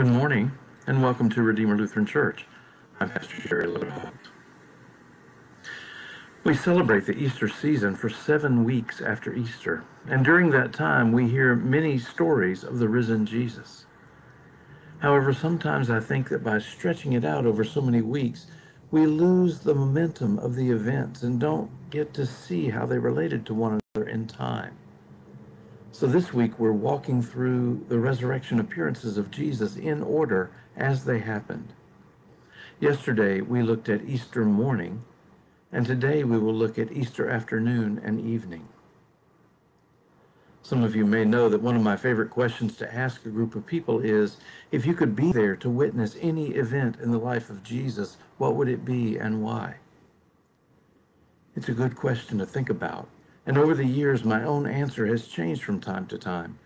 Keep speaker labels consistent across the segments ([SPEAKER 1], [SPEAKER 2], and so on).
[SPEAKER 1] Good morning, and welcome to Redeemer Lutheran Church. I'm Pastor Jerry Littleholt. We celebrate the Easter season for 7 weeks after Easter, and during that time we hear many stories of the risen Jesus. However, sometimes I think that by stretching it out over so many weeks, we lose the momentum of the events and don't get to see how they related to one another in time. So this week we're walking through the resurrection appearances of Jesus in order as they happened. Yesterday we looked at Easter morning, and today we will look at Easter afternoon and evening. Some of you may know that one of my favorite questions to ask a group of people is, if you could be there to witness any event in the life of Jesus, what would it be and why? It's a good question to think about. And over the years, my own answer has changed from time to time.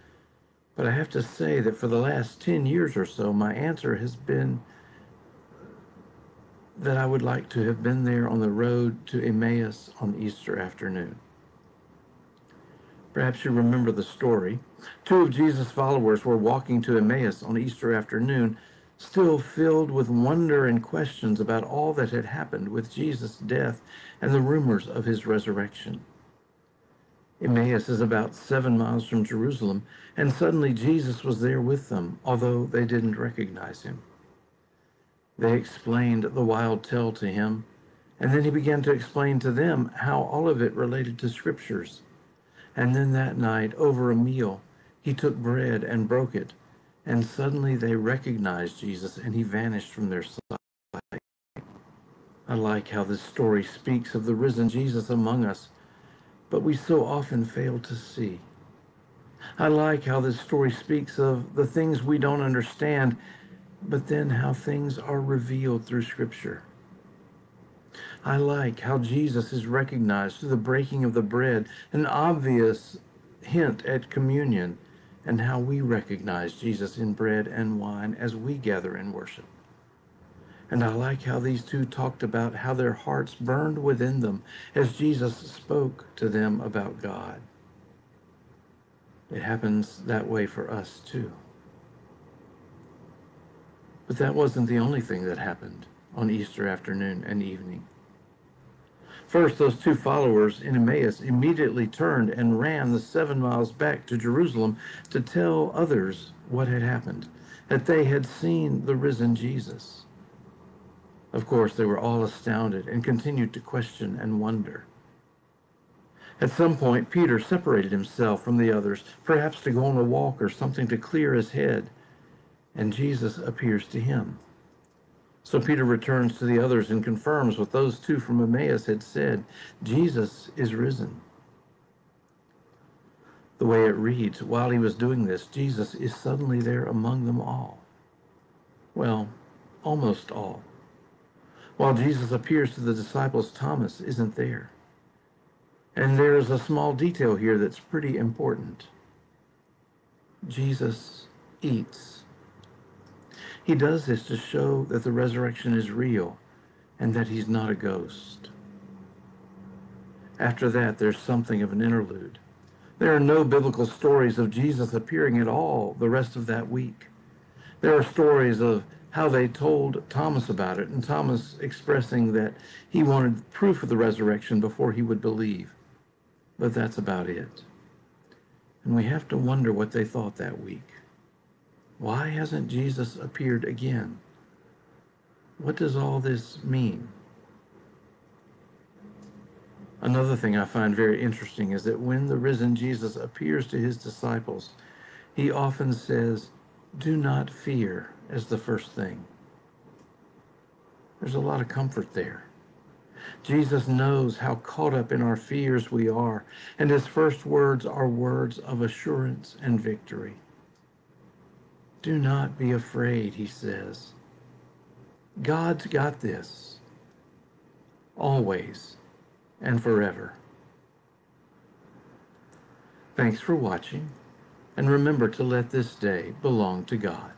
[SPEAKER 1] But I have to say that for the last 10 years or so, my answer has been that I would like to have been there on the road to Emmaus on Easter afternoon. Perhaps you remember the story. 2 of Jesus' followers were walking to Emmaus on Easter afternoon, still filled with wonder and questions about all that had happened with Jesus' death and the rumors of his resurrection. Emmaus is about 7 miles from Jerusalem, and suddenly Jesus was there with them, although they didn't recognize him. They explained the wild tale to him, and then he began to explain to them how all of it related to scriptures. And then that night, over a meal, he took bread and broke it, and suddenly they recognized Jesus, and he vanished from their sight. I like how this story speaks of the risen Jesus among us, but we so often fail to see. I like how this story speaks of the things we don't understand, but then how things are revealed through Scripture. I like how Jesus is recognized through the breaking of the bread, an obvious hint at communion, and how we recognize Jesus in bread and wine as we gather in worship. And I like how these two talked about how their hearts burned within them as Jesus spoke to them about God. It happens that way for us too. But that wasn't the only thing that happened on Easter afternoon and evening. First, those 2 followers in Emmaus immediately turned and ran the 7 miles back to Jerusalem to tell others what had happened, that they had seen the risen Jesus. Of course, they were all astounded and continued to question and wonder. At some point, Peter separated himself from the others, perhaps to go on a walk or something to clear his head, and Jesus appears to him. So Peter returns to the others and confirms what those 2 from Emmaus had said. Jesus is risen. The way it reads, while he was doing this, Jesus is suddenly there among them all. Well, almost all. While Jesus appears to the disciples, Thomas isn't there. And there's a small detail here that's pretty important. Jesus eats. He does this to show that the resurrection is real and that he's not a ghost. After that, there's something of an interlude. There are no biblical stories of Jesus appearing at all the rest of that week. There are stories of how they told Thomas about it, and Thomas expressing that he wanted proof of the resurrection before he would believe. But that's about it. And we have to wonder what they thought that week. Why hasn't Jesus appeared again? What does all this mean? Another thing I find very interesting is that when the risen Jesus appears to his disciples, he often says, "Do not fear," as the first thing. There's a lot of comfort there. Jesus knows how caught up in our fears we are, and his first words are words of assurance and victory. Do not be afraid, he says. God's got this, always and forever. Thanks for watching, and remember to let this day belong to God.